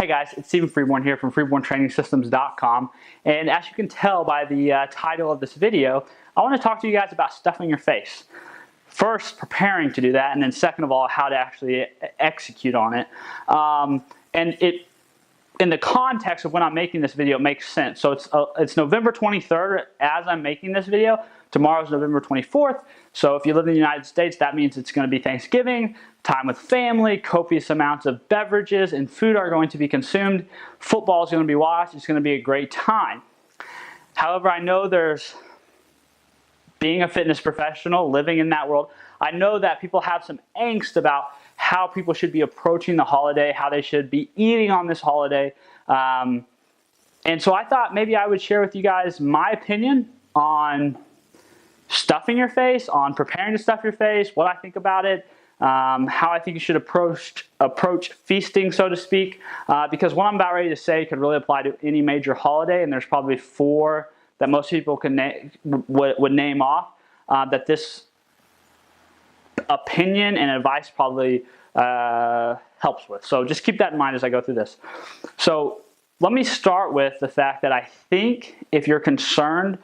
Hey guys, it's Freeborn here from freeborntrainingsystems.com, and as you can tell by the title of this video, I want to talk to you guys about stuffing your face. First, preparing to do that, and then second of all, how to actually execute on it. In the context of when I'm making this video, it makes sense. So it's November 23rd as I'm making this video. Tomorrow's November 24th. So if you live in the United States, that means it's going to be Thanksgiving, time with family, copious amounts of beverages and food are going to be consumed. Football is going to be watched. It's going to be a great time. However, I know being a fitness professional, living in that world, I know that people have some angst about how people should be approaching the holiday, how they should be eating on this holiday. And so I thought maybe I would share with you guys my opinion on stuffing your face, on preparing to stuff your face, what I think about it, how I think you should approach feasting, so to speak, because what I'm about ready to say could really apply to any major holiday, and there's probably 4 that most people would name off that this opinion and advice probably helps with. So just keep that in mind as I go through this. So let me start with the fact that I think if you're concerned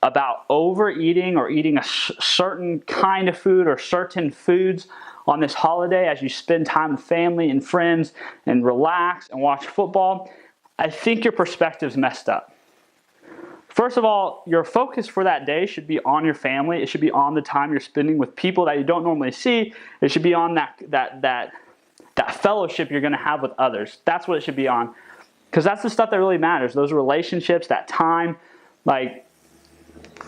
about overeating or eating a certain kind of food or certain foods on this holiday as you spend time with family and friends and relax and watch football, I think your perspective's messed up. First of all, your focus for that day should be on your family. It should be on the time you're spending with people that you don't normally see. It should be on that fellowship you're going to have with others. That's what it should be on, because that's the stuff that really matters. Those relationships, that time, like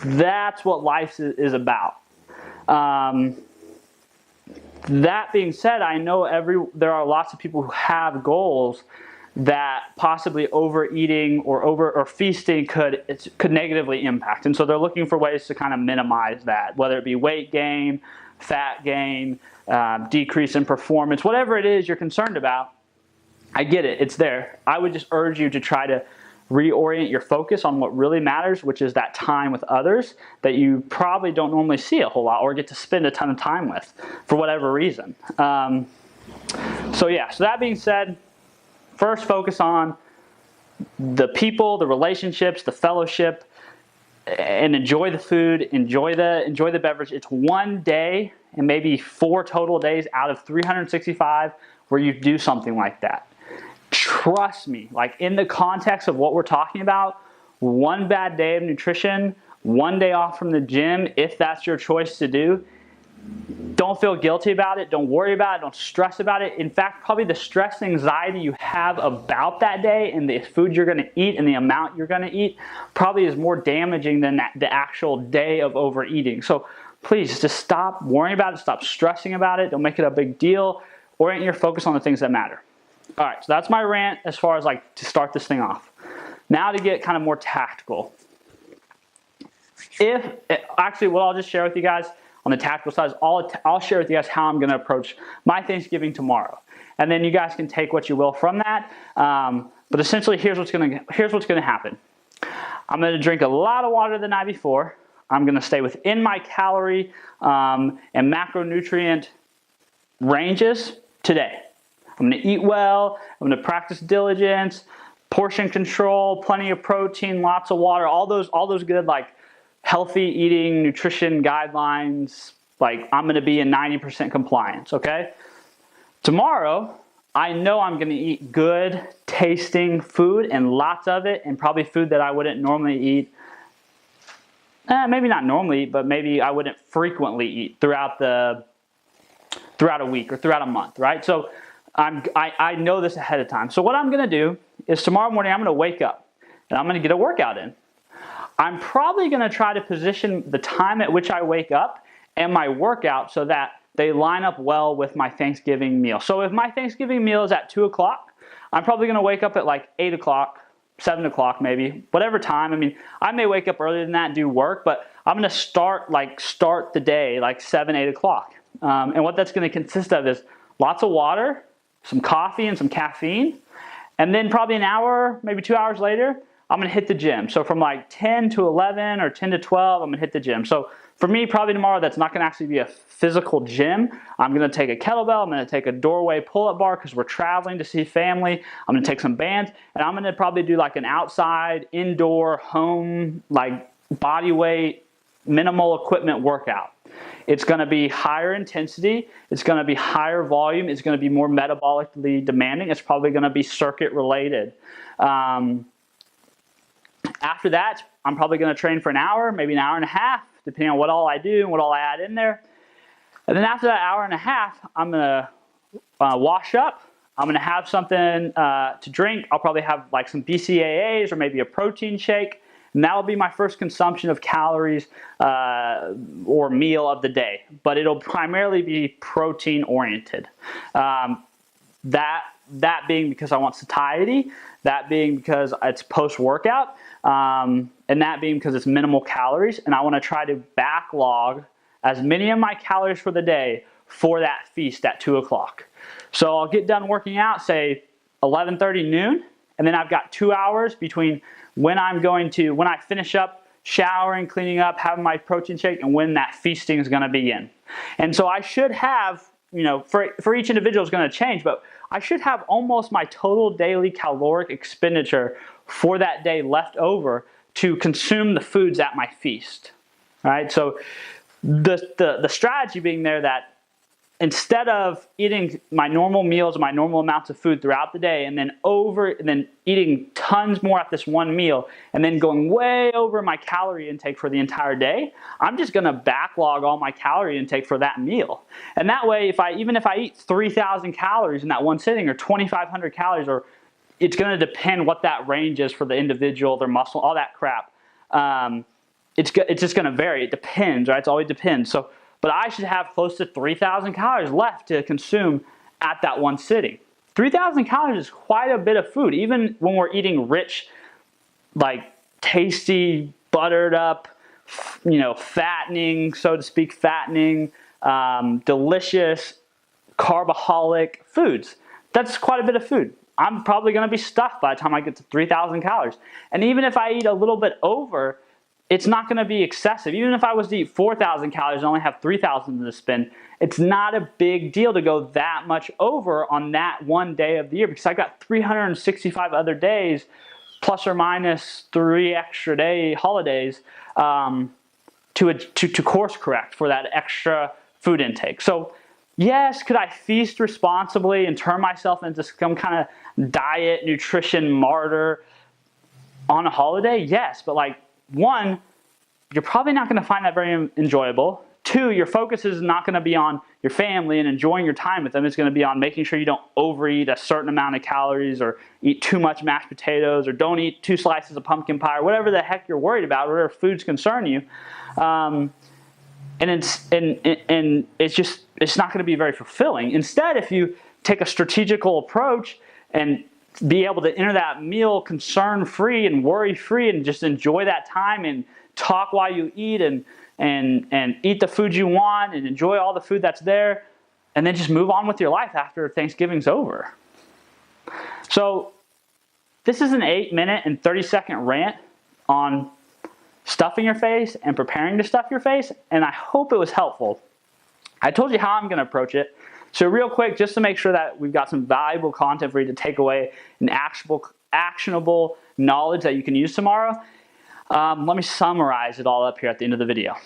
that's what life is about. That being said, I know there are lots of people who have goals that possibly overeating or feasting could negatively impact. And so they're looking for ways to kind of minimize that, whether it be weight gain, fat gain, decrease in performance, whatever it is you're concerned about. I get it, it's there. I would just urge you to try to reorient your focus on what really matters, which is that time with others that you probably don't normally see a whole lot or get to spend a ton of time with for whatever reason. So that being said, first focus on the people, the relationships, the fellowship, and enjoy the food, enjoy the beverage. It's one day and maybe 4 total days out of 365 where you do something like that. Trust me, like in the context of what we're talking about, one bad day of nutrition, one day off from the gym, if that's your choice to do, don't feel guilty about it. Don't worry about it. Don't stress about it. In fact, probably the stress and anxiety you have about that day and the food you're going to eat and the amount you're going to eat probably is more damaging than the actual day of overeating. So please just stop worrying about it. Stop stressing about it. Don't make it a big deal. Orient your focus on the things that matter. All right, so that's my rant as far as like to start this thing off. Now to get kind of more tactical. Actually, what I'll just share with you guys on the tactical side is I'll share with you guys how I'm going to approach my Thanksgiving tomorrow, and then you guys can take what you will from that. But essentially, here's what's going to happen. I'm going to drink a lot of water the night before. I'm going to stay within my calorie and macronutrient ranges today. I'm going to eat well. I'm going to practice diligence, portion control, plenty of protein, lots of water, all those good like healthy eating nutrition guidelines. Like I'm going to be in 90% compliance, okay? Tomorrow, I know I'm going to eat good tasting food and lots of it, and probably food that I wouldn't normally eat. Maybe not normally, but maybe I wouldn't frequently eat throughout a week or throughout a month, right? So I know this ahead of time. So what I'm going to do is tomorrow morning I'm going to wake up and I'm going to get a workout in. I'm probably going to try to position the time at which I wake up and my workout so that they line up well with my Thanksgiving meal. So if my Thanksgiving meal is at 2 o'clock, I'm probably going to wake up at like 8 o'clock, 7 o'clock maybe, whatever time. I mean, I may wake up earlier than that and do work, but I'm going to start the day like 7, 8 o'clock. And what that's going to consist of is lots of water, some coffee and some caffeine, and then probably an hour, maybe 2 hours later, I'm going to hit the gym. So from like 10 to 11 or 10 to 12, I'm going to hit the gym. So For me, probably tomorrow, that's not going to actually be a physical gym. I'm going to take a kettlebell. I'm going to take a doorway pull-up bar because we're traveling to see family. I'm going to take some bands, and I'm going to probably do like an outside, indoor, home, like body weight, minimal equipment workout. It's going to be higher intensity. It's going to be higher volume. It's going to be more metabolically demanding. It's probably going to be circuit related. After that, I'm probably going to train for an hour, maybe an hour and a half, depending on what all I do and what all I add in there. And then after that hour and a half, I'm going to wash up. I'm going to have something to drink. I'll probably have like some BCAAs or maybe a protein shake. And that will be my first consumption of calories or meal of the day. But it'll primarily be protein oriented. That being because I want satiety, that being because it's post-workout, and that being because it's minimal calories, and I want to try to backlog as many of my calories for the day for that feast at 2 o'clock. So I'll get done working out, say 11:30 noon, and then I've got 2 hours between when I finish up showering, cleaning up, having my protein shake, and when that feasting is going to begin. And so I should have, for each individual it's going to change, but I should have almost my total daily caloric expenditure for that day left over to consume the foods at my feast. All right, so the strategy being there that instead of eating my normal meals, my normal amounts of food throughout the day, and then eating tons more at this one meal, and then going way over my calorie intake for the entire day, I'm just going to backlog all my calorie intake for that meal. And that way, even if I eat 3,000 calories in that one sitting, or 2,500 calories, or it's going to depend what that range is for the individual, their muscle, all that crap. It's just going to vary. It depends, right? It always depends. But I should have close to 3,000 calories left to consume at that one sitting. 3,000 calories is quite a bit of food, even when we're eating rich, like tasty, buttered up, fattening, so to speak, delicious, carboholic foods. That's quite a bit of food. I'm probably going to be stuffed by the time I get to 3,000 calories. And even if I eat a little bit over, it's not going to be excessive. Even if I was to eat 4,000 calories and only have 3,000 to spend, it's not a big deal to go that much over on that one day of the year, because I've got 365 other days, plus or minus 3 extra day holidays, to course correct for that extra food intake. So yes, could I feast responsibly and turn myself into some kind of diet, nutrition martyr on a holiday? Yes, but one, you're probably not going to find that very enjoyable. 2, your focus is not going to be on your family and enjoying your time with them. It's going to be on making sure you don't overeat a certain amount of calories, or eat too much mashed potatoes, or don't eat 2 slices of pumpkin pie, or whatever the heck you're worried about, whatever foods concern you. And it's not going to be very fulfilling. Instead, if you take a strategical approach and be able to enter that meal concern-free and worry-free, and just enjoy that time and talk while you eat, and eat the food you want and enjoy all the food that's there, and then just move on with your life after Thanksgiving's over. So this is an 8-minute and 30-second rant on stuffing your face and preparing to stuff your face, and I hope it was helpful. I told you how I'm going to approach it. So real quick, just to make sure that we've got some valuable content for you to take away and actionable knowledge that you can use tomorrow, let me summarize it all up here at the end of the video.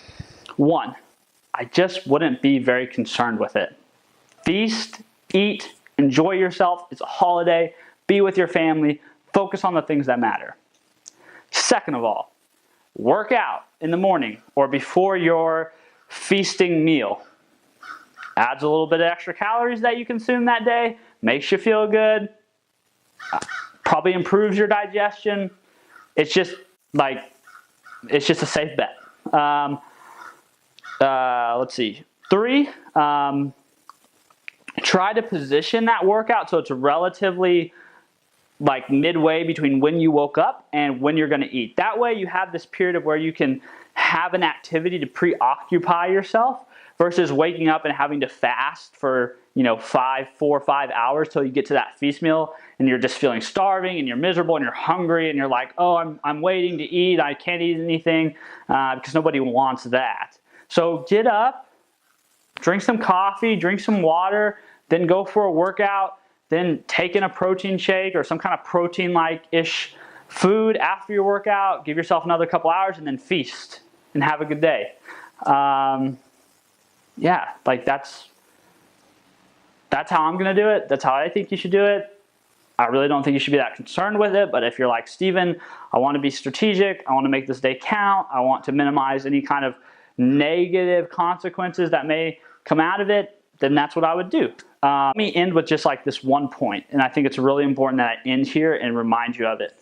1, I just wouldn't be very concerned with it. Feast, eat, enjoy yourself. It's a holiday. Be with your family. Focus on the things that matter. Second of all, work out in the morning or before your feasting meal. Adds a little bit of extra calories that you consume that day, makes you feel good, probably improves your digestion. It's just a safe bet. Let's see. 3, try to position that workout so it's relatively midway between when you woke up and when you're going to eat. That way you have this period of where you can have an activity to preoccupy yourself, versus waking up and having to fast for 4 or 5 hours till you get to that feast meal, and you're just feeling starving and you're miserable and you're hungry and you're like, oh, I'm waiting to eat, I can't eat anything, because nobody wants that. So get up, drink some coffee, drink some water, then go for a workout, then take in a protein shake or some kind of protein-like-ish food after your workout, give yourself another couple hours, and then feast and have a good day. Yeah, like that's how I'm going to do it. That's how I think you should do it. I really don't think you should be that concerned with it, but if you're like, Steven, I want to be strategic, I want to make this day count, I want to minimize any kind of negative consequences that may come out of it, then that's what I would do. Let me end with just like this one point, and I think it's really important that I end here and remind you of it.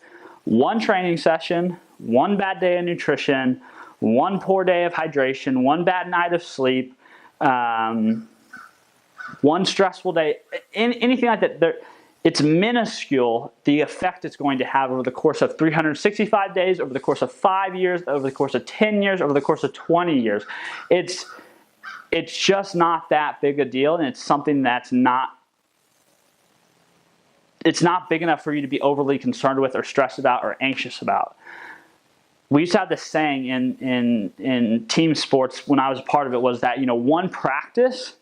One training session, one bad day of nutrition, one poor day of hydration, one bad night of sleep, one stressful day, anything like that, it's minuscule, the effect it's going to have over the course of 365 days, over the course of 5 years, over the course of 10 years, over the course of 20 years. It's just not that big a deal, and it's something that's not big enough for you to be overly concerned with or stressed about or anxious about. We used to have this saying in team sports when I was a part of it, was that, one practice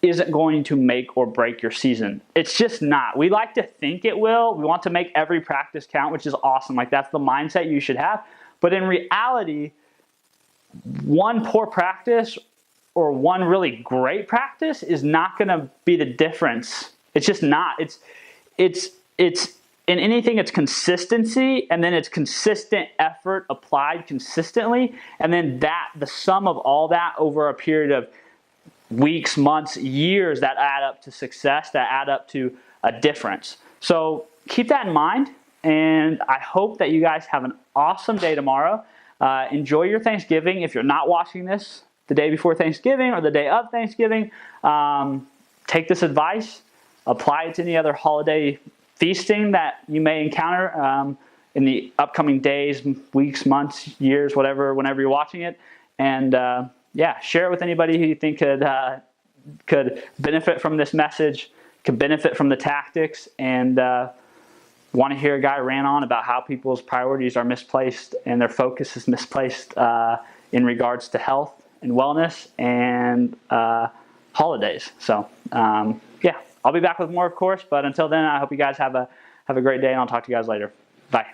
isn't going to make or break your season. It's just not. We like to think it will. We want to make every practice count, which is awesome. Like, that's the mindset you should have. But in reality, one poor practice or one really great practice is not going to be the difference. It's just not. It's in anything, it's consistency, and then it's consistent effort applied consistently, and then the sum of all that over a period of weeks, months, years that add up to success, that add up to a difference. So keep that in mind, and I hope that you guys have an awesome day tomorrow. Enjoy your Thanksgiving. If you're not watching this the day before Thanksgiving or the day of Thanksgiving, take this advice, apply it to any other holiday feasting that you may encounter in the upcoming days, weeks, months, years, whatever, whenever you're watching it. And yeah, share it with anybody who you think could benefit from this message, could benefit from the tactics, and want to hear a guy rant on about how people's priorities are misplaced and their focus is misplaced in regards to health and wellness and holidays. So yeah, I'll be back with more, of course, but until then, I hope you guys have a great day, and I'll talk to you guys later. Bye.